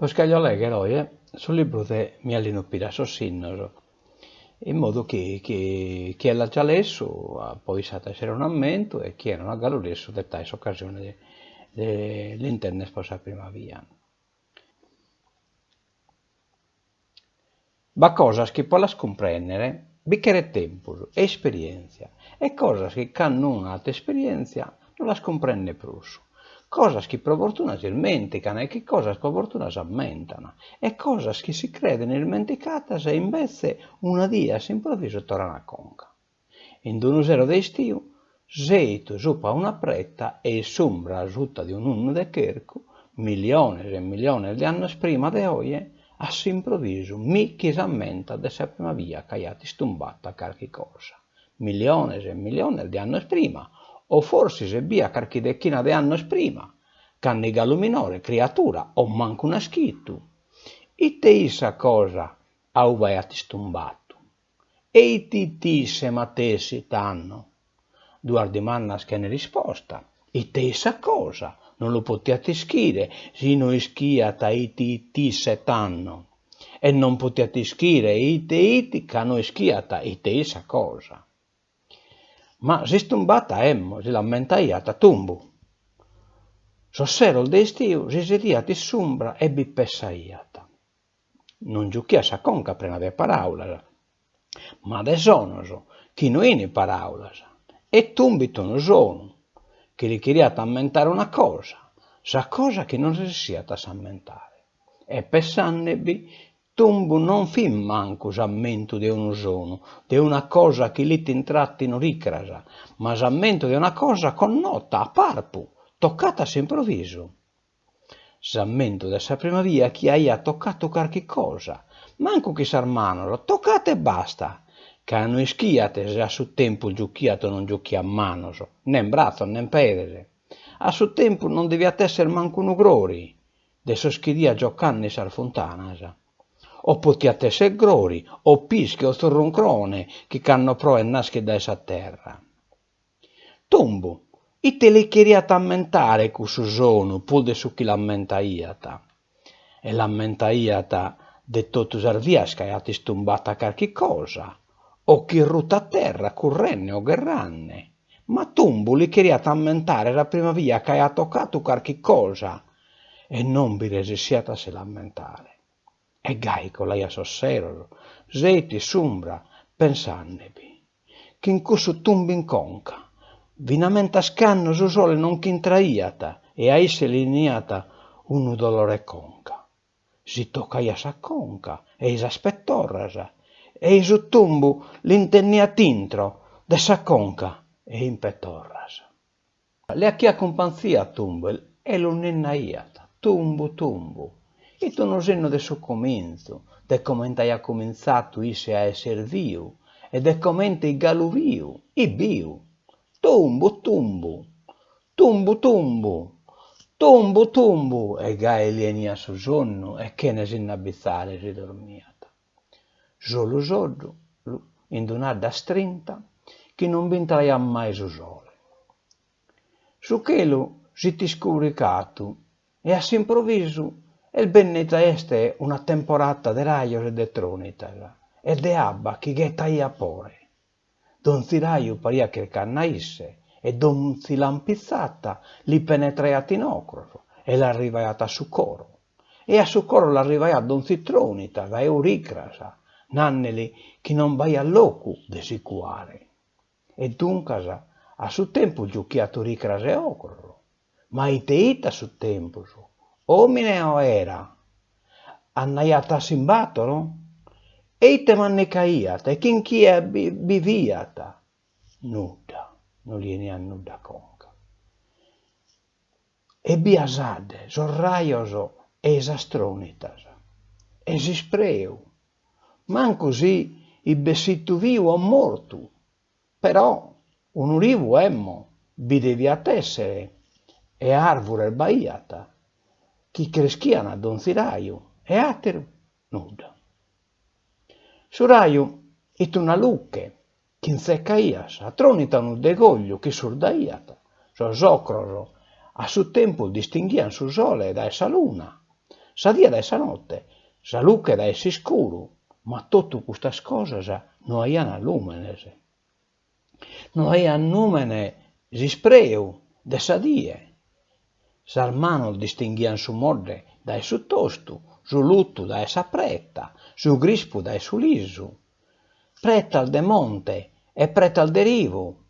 Pues che io leggerò sul libro di Mielino Pirasossinno, in modo che chi l'ha già letto poi sa essere un ammento e chi non ha letto detta occasione dell'internet sposa prima via. Ma cose che può comprendere, bicchiere tempo, esperienza, e cose che non ha esperienza non la comprende più. Cose che per fortuna si dimenticano e che cose per fortuna si ammentano, e cose che si credono dimenticate e invece una dia all'improvviso tornano a conca. In un zero di stiu, seito sopra una pretta e sombra sutta di un unno de cherco, milioni e milioni di anni prima de oie, all'improvviso mi chi s'ammenta de sa prima via che ha stumbato a qualche cosa. Milioni e milioni di anni prima, o forse se via qualche decina di anni prima, canniga luminore, creatura, o manco una scritto. E te isa cosa au vai a stumbato. E ti se matessi t'anno. Due dimannas che ne risposta. E te isa cosa non lo potete schire, sino ischiata ti set'anno. E non potete schire iti che non ischiata te isa cosa. Ma si stumbata emmo, si lamentaiata tumbu. Sossero de stiu si sediat in sombra e bippessaiata. Non giucchia sa conca prena de paraulas, ma de sonoso, chi non ini paraulas. E tumbito no sono, che li chiriat ammentare una cosa, sa cosa che non riusciat a s'ammentare. E pessannebi, tumbu non fin manco s'ammento de uno sono, de una cosa che li t'intratti non ricrasa, ma s'ammento de una cosa connota, a parpu, toccata all'improvviso. S'ammento de sa prima via chi aia toccato qualche cosa, manco chi s'armanolo, toccate e basta, che hanno ischiate se a su tempo giucchiato non giucchi a manoso, né in braccio né in pedere. A su tempo non deviat essere manco un grori, de soschidia gioccanne sal fontanasa. O potiate essere grori, o pischi o zorroncrone, che canno pro e nasche da essa terra. Tombo, e te le chiriat ammentare cu su sono, pur de su chi l'ammentaiata. E l'ammentaiata de totus arvias che aiat stumbata qualche cosa, o chi ruta a terra, currenne o gherranne. Ma tumbu li chiriat ammentare la prima via che ha toccato qualche cosa, e non vi resistiate a se lamentare. E gaico l'aia sossero, zeti sombra, pensannevi, che in cusso tumbi in conca, vinamenta scanno su sole non c'intraiata, e a esse liniata un dolore conca. Si toccaia sa conca, e isa aspettorrasa, e isu tumbu l'intenniat intro de sa conca e impettorrasa. Le a chi accompanzia tumbu e lo nennaiata, tumbu. E tu non senno de su cominzo, de commentai ha cominciato isse a esser viu, e de commenti i galu viu, i biu. Tumbu, e gai lienia su sonno, e che ne s'innabizzare ridormiata. Solo soggiu, in donada strinta, che non vintraia mai su sole. Su chelo si ti scuricato, e all'improvviso il benneta este una temporata de raios e de tronitas, e de abba che ghettaia pore. Don Ziraio paria che cannaisse, e don Zilampizzata li penetreat in ocro, e l'arrivaiata su coro. E a su coro l'arrivaiat don Zitronita, da Euricrasa, nanneli che non vai a locu de sicuare. E duncasa, a su tempo giucchiato ricrasa e ocro, ma iteita su tempo su. Omine o era, annaiata simbatolo, eite mannecaiata, e chin chi viviata, nuda, non lieni a nuda conca. E biasade, sorraioso, esastronitas, esispreu, man così i bessittu viu o mortu, però un urivu emmo, vi deviat essere, e arvore baiata, chi creschian a don Ziraio, e ateru nuda. Su raiu it una lucche, chi inzeccaias, atronita un degoglio chi surdaiata, so socroro, a su tempo distinghian su sole da essa luna, sa dia da essa notte, sa luce da essi scuru, ma tutte queste cose non hanno lumenes. Non hanno numene sispreu de sa die. S'armano distinguian su modde da su tostu, su luttu da essa pretta, su grispu da su lisu, pretta al de monte e pretta al de rivu.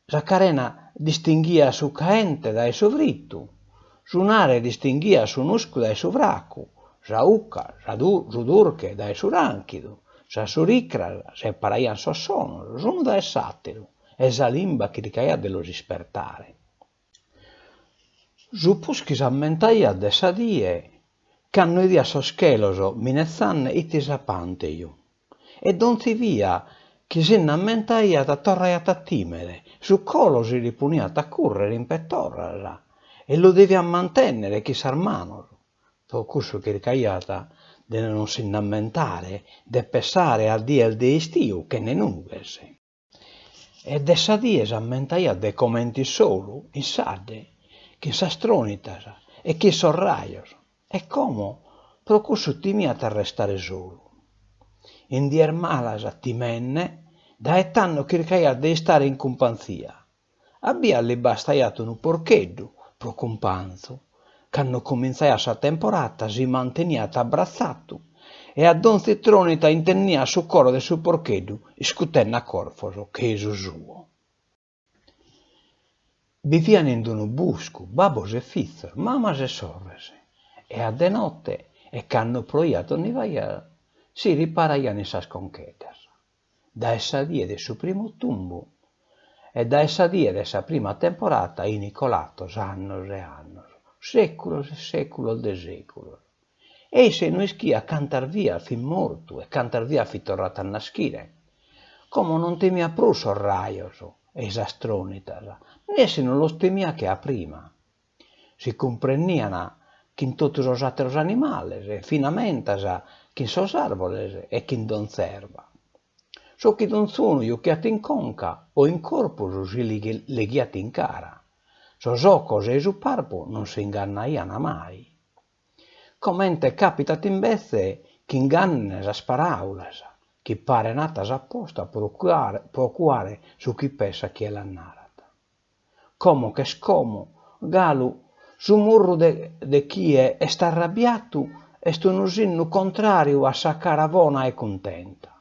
Sa carena distinguia su caente da su frittu, su nare distinguia su nuscu da su vraccu, sa ucca, su durche da su ranchidu, sa suricra separaian sos sonos, unu da s'atteru, e sa limba chi ricaia dello dispertare. Su puschi s'ammentaia de sa die, c'hanno idia sos chelos minezzanne iti sa panteiu, e donzi via chi s'inn'ammentaia torraiat a timere, su colo si ripuniat a currere in pettorras, e lo devian mantennere chi s'armanos, pro cussu chi ricaiat de non s'innammentare, de pensare a die de istiu che ne nughes. E de sa die s'ammentaia de comenti solu, in sadde, chi s'astronitas e chi sos raios, e como pro cussu timiat a restare solu. In dier malas timenne, da et'anno chi ricaiat de stare in cumpanzia. Abbia li bastaiat unu porcheddu, pro cumpanzu, c'hanno cominzaiat sa temporata si manteniat abbrazzatu, e a donzi tronita intennia su coro de su porcheddu, iscutenna corfoso, chesu suo. Vivian in unu buscu, babos e fizzos, mamas e sorres, e a de notte, e c'hanno proiat ogni vaia, si riparaian in sas conchetas. Da essa die de su primo tumbu, e da essa die de sa prima temporata inicolatos annos e annos, seculos e seculos de seculos. E se non ischia cantar via fin mortu e cantar via fi torrat a naschire, como non temia pru sos raios e is astronitas, né se non los temia che a prima. Si comprennian chi in totus os atteros animales, e finamentas chi in sos arboles e chi in donz'erba. So chi donzunu iucchiat in conca o in corpus si leghiat in cara. Sos ocos e su parpu non si ingannaian mai. Commente capitat invece chi ingannan sas paraulas, chi pare natas apposta procuare su chi pensa chi è l'annarat. Como che scomo, galu, su murru de chi est arrabbiatu, est unu sinnu contrariu a sa cara bona e contenta.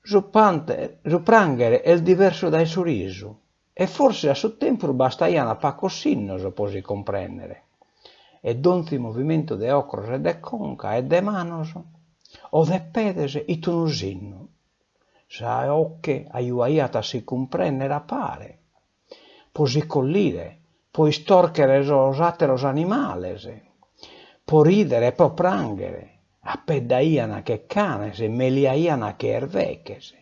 Su prangere è il diverso dai su risu, e forse a su tempo bastaian a paco sinnos po si comprendere. E donzi movimento de ocros e de conca e de manos, o de pedes it unu sinnu. Sa ocche aiuaiat a si comprendere a pare, po si collire, po istorchere sos atteros animales, po ridere e po prangere, appeddaian che canes e meliaian che erveches.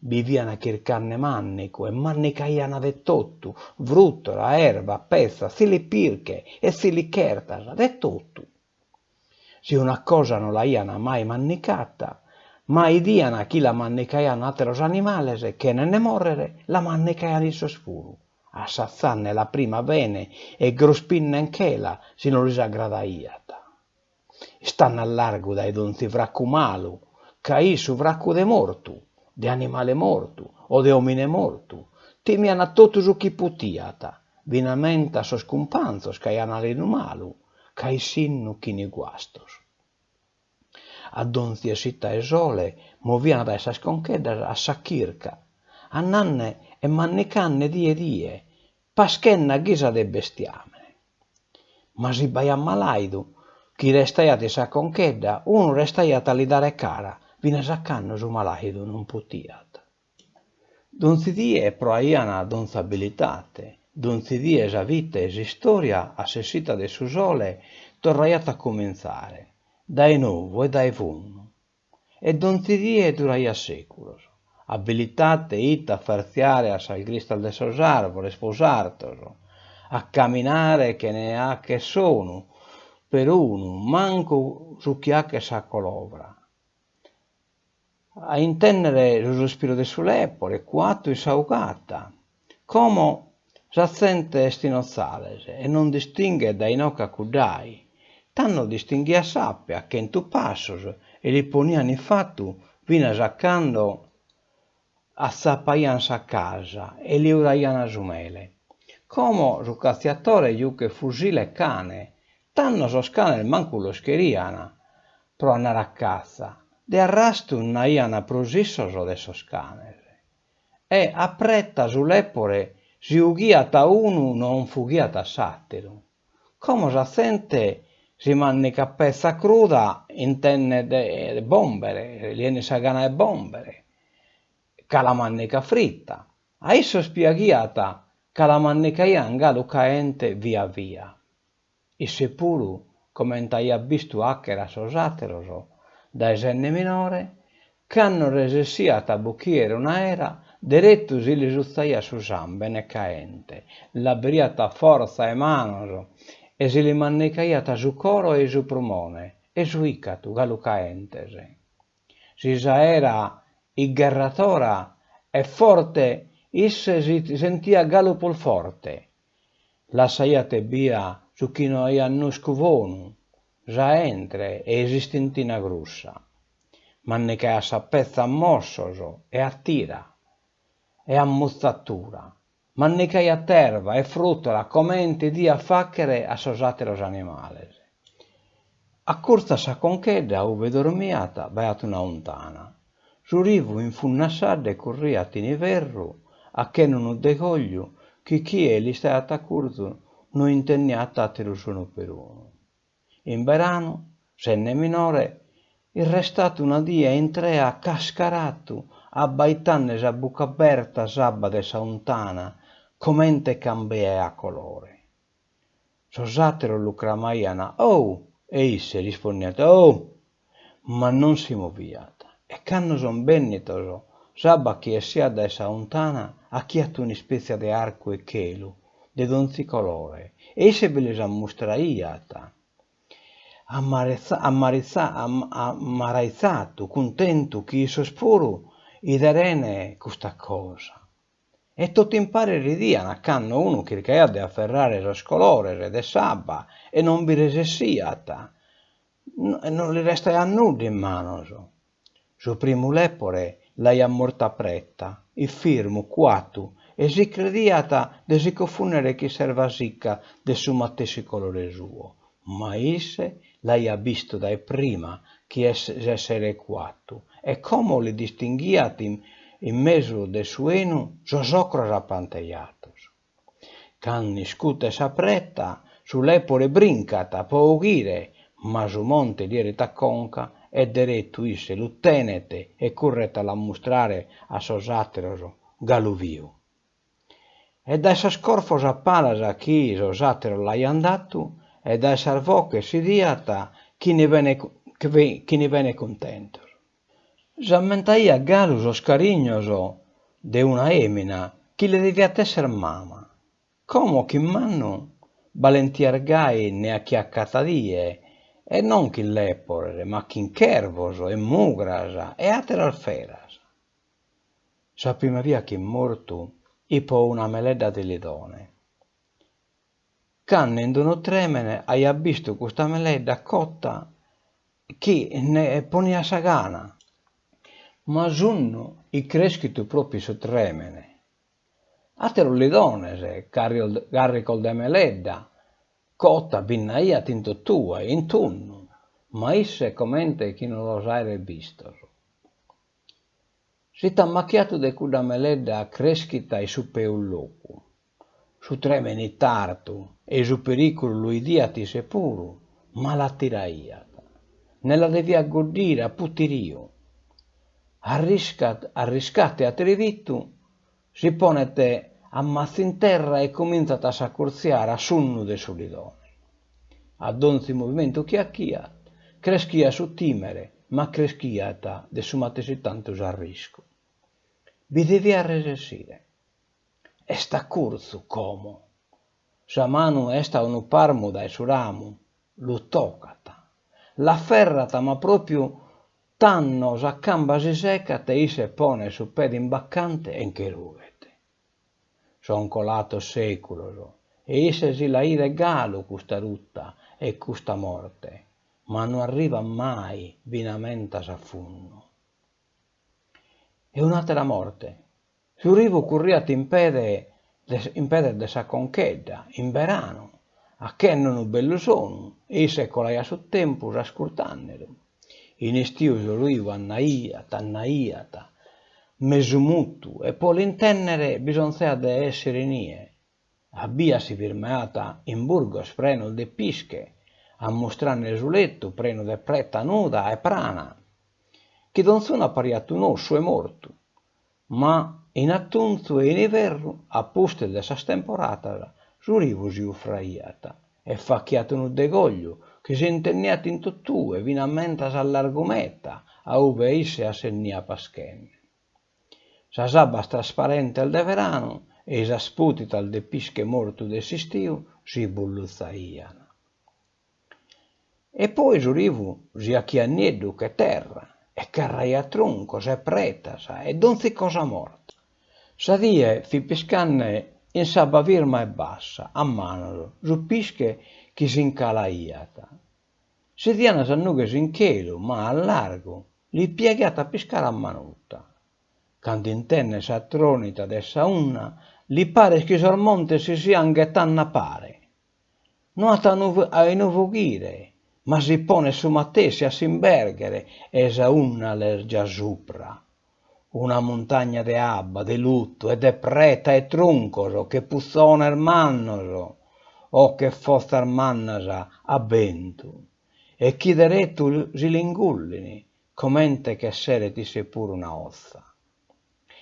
Vivian chircanne mannicu e mannicaian de tottu, vruttora, erba, pezza, silipirche e silichertas, de tottu. Si una cosa non l'aian mai mannicata, mai dian chi la mannicaian atteros animales, che ne morrere la mannicaian in sos furu, assazzanne la prima bene e grospinne in chela, si non li agradaiat. Stanno a largo dai donzi vraccu malu, caì su vraccu de mortu, de animale mortu o de omine mortu, timian a totus chi putiat, vinamente a sos cumpanzos caian alinu malu, cai sinnu chini guastos. A donzi e sita e sole movian da esas conchedas a sa chirca, annanne e mannicanne die, paschenna ghisa de bestiame. Ma si baian malaidu, chi restaiat sa conchedda, unu restaiat a li dare cara, vine saccanno su malaidu non putiat. Donzi die proaian donzabilitate, donzi die sa vita e s'istoria a se sita de su sole torraiat a comenzare, dai nuovo e dai funno. E donzi die duraia seculos, abilitate ita a farziare a sal cristal de sos arboles posartos, a camminare che ne ha che sono, per unu, manco su chi ha che sa colovra. A intendere lo sospiro de su lepore, quattro in saugata, come S'assente estinozzales e non distingue dai noca cudai. Tanno distinguia sappia che in tu passos e li ponian in fatto vina saccando assapaian sa casa e li uraian a sumele. Como su cazziatore giù che fusile e cane, tanno sos canes mancu lo scherian pro andare a cazza, de arrastu naian prosissos de sos canes. E a pretta sull'epore si ughiat a unu non fughiat a s'atteru. Como s'assente si mannica pezza cruda intenne de bombere, liene sa gana de bombere, ca la mannica fritta. A isso spiaghiata ca la mannicaian galu caente via via. Isse puru, commentaia vistu hacker a sos atteros, da esenne minore, c'hanno resessiat a bucchiere una era, derettu si li sustaia su sambene caente, laberiat a forza e manos, e si li mannicaiat su coro e su prumone, e su icatu galu caentese. Si sa era iggerratora e forte, isse si sentia galu pol forte. Lassaiate via su chi no ia nuscuvonu, sa entre e esistintina grussa. Mannicaia sa pezza a mossos e a tira e a muzzatura. Mannicaia terva e fruttola comenti dia facchere a sos atteros animales. A curza sa conchedda uve dormiata baiat una untana. Su rivu infunnassade curriat in iverru, a che non de cogliu, chi li staiat a curzu non intenniat atteru uno per uno. In verano, senne minore, il restato una dia in trea cascarattu, abbaitanne sa buca aperta sabba de sa untana, commente cambia a colore. Sos atteros lu cramaian, oh, e isse rispondiat, oh, ma non si moviat. E canno son bennitos, sabba chi essiat de sa untana, acchiat un'ispezia de arco e chelu, de donzi colore, e isse ve les ammustraiat. Ammaraizzato, contento chi sos puru iderene custa cosa. E tutti in pare ridian, accanno uno chircaia de afferrare sos colores de sabba e non vi resessiat, non li restaiat nudda in manos. Su primu lepore l'aia morta pretta, i firmu, quattu, e si crediat de si cofunere chi servasicca de su mattessi colore suo, ma isse l'aia visto dai prima chi essere quattu, e como li distinghiat in mesu de su enu sos ocros appanteiatos. Canni scute sa pretta, su lepore brincata po ughire, ma su monte liere conca, e derettu isse lu tenete e curret a mostrare a sos atteros galu viu. E da esas corfos a palas a chi sos atteros l'aian dattu, e da esas voces si diat chi ne vene contentos. S'ammentaia galu sos carignos de una emina chi le deviat esser mama. Como chi mannu valentiargai ne acchiaccatadie, e non chi lepore, ma chi chervos e mugras e atteras feras. Sa primavera chi mortu, ipo una meledda di lidone. Canne in dono tremene aia visto questa meledda cotta chi ne ponia sa gana, ma sunno i creschitu proprio su tremene. Atero lidones, carricol de meledda, cotta binnaia tinto tua, in tunnu, ma isse commente chi non los aere vistos. Si t'ammacchiato de cuda meledda creschita e su peu locu, su tremeni tartu, e su pericolo lui diati sepuru, ma la tiraiat. Nella devia goddire a putirio. Arriscate attrevittu, si ponete ammazzo in terra e cominciate a s'accurziare a sunnu de su lidone. Ad onzi movimento chia, creschia su timere, ma creschiata de su matesi tantus a risco. Vi devia resessire. E sta curzu como. Sa manu esta unu parmu dai su ramu, lu tocata. La ferrata ma proprio tanno sa camba si secata e isse pone su pedi imbaccante e incheruvete. son colato seculo, e esse si la ide galo custa rutta e custa morte, ma non arriva mai vinamenta s'affunno. E un'altra morte. Su rivo curriat in pede de sa conchedda, in verano, a che non bello sono, e se colaia su tempus ascoltannero. In estiu su rivo annaiata, mesu mutu, e poi l'intennere bisonzea de essere nie. Abbia si firmata in Burgos preno de pische, a mostrarne su letto preno de preta nuda e prana, che non sono appariato un osso e morto, ma in attunzu e in inverno, a poste de sas temporatas, su rivo si uffraiata, e facchiato un degoglio, che si intenniat in tottue, vinamentas all'argometta, a uve isse assennia paschenne. Sas abbas trasparente de verano, e sas putitas de pische mortu de s'istiu si bulluzzaian. E poi su rivu si acchianneddu che terra, e carraia troncos e pretas, e donzi cosa morta. Sa die fi piscanne in sabba virma e bassa, a mano, su pische chi si incalaiata. Si diana s'annughes in chelu, ma a largo, li pieghiat a piscare a manuta. Quando intenne s'attronita de sa unna, li pare che sormonte si sian ghetanna pare. Nuota a inuvughire, ma si pone su mattesi a s'imberghere, e sa unna lergia supra. Una montagna de abba, de lutto, e de preta e truncoso, che puzzone ermannoso, o che fosta ermannasa a vento. E chi derettu si lingullini, commente che sereti seppur una ozza.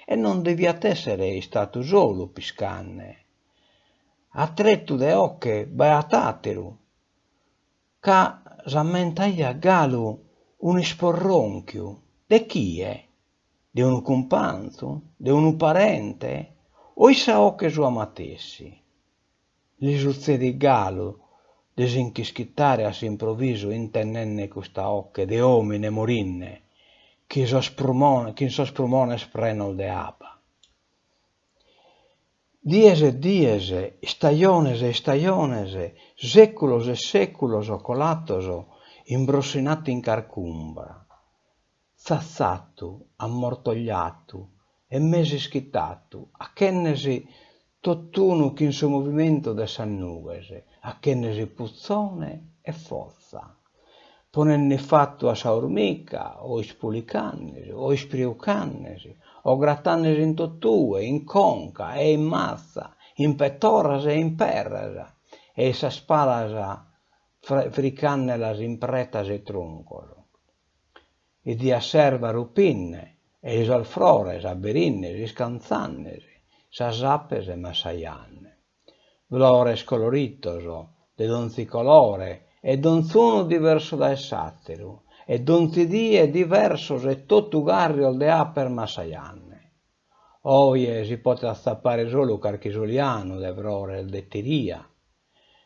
E non deviat essere stato solo piscanne. A trettu de ocche beatateru, ca s'ammentaia galu un isporronchiu. De chi è? De unu cumpanzu? De unu parente? O issa ocche sua matessi? Li succedi galu desinchischittare a s'improvviso intennenne custa ocche de omine morinne, chi so sprumone sprenol de aba. Dies e dies, staiones e staiones, seculos e seculos colatoso, imbrossinati in carcumbra, zazzatu, ammortogliatu, e mesi schittatu, a chennesi tottunu che in suo movimento de s'annughes, a chennesi puzzone e fozza. Ponenne fatto a sa ormica, o ispulicannesi, o ispriucannesi, o grattannesi in tottue, in conca e in mazza, in pettoras e in perras, e sa spalas fricannelas in pretas e troncolo. E di a serva rupinne, e is alfrores, aberinnes, iscanzannesi, sas appes e massaianne. Flores coloritoso, de donzi colore, e donzuno diverso da essatteru, e donzi die diversos e tottu garriol de aper massaianne. Oie si pote azzappare solo carchisoliano de vrores de tiria,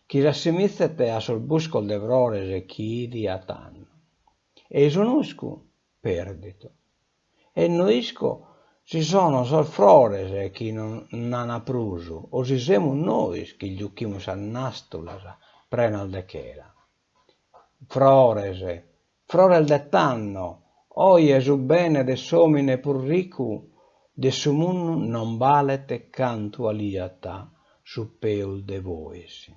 chi s'assimizzete a sol buscol de vrores e chi dia tanno. E sonoscu perdito. E noisco si sono sol frores chi non han aprusu, o si semus nois chi giuchimus a nastulas prenal de chera. Frores de tanno, oie su bene de s'omine pur ricu, de su munnu non valete cantu aliata su peul de voisi.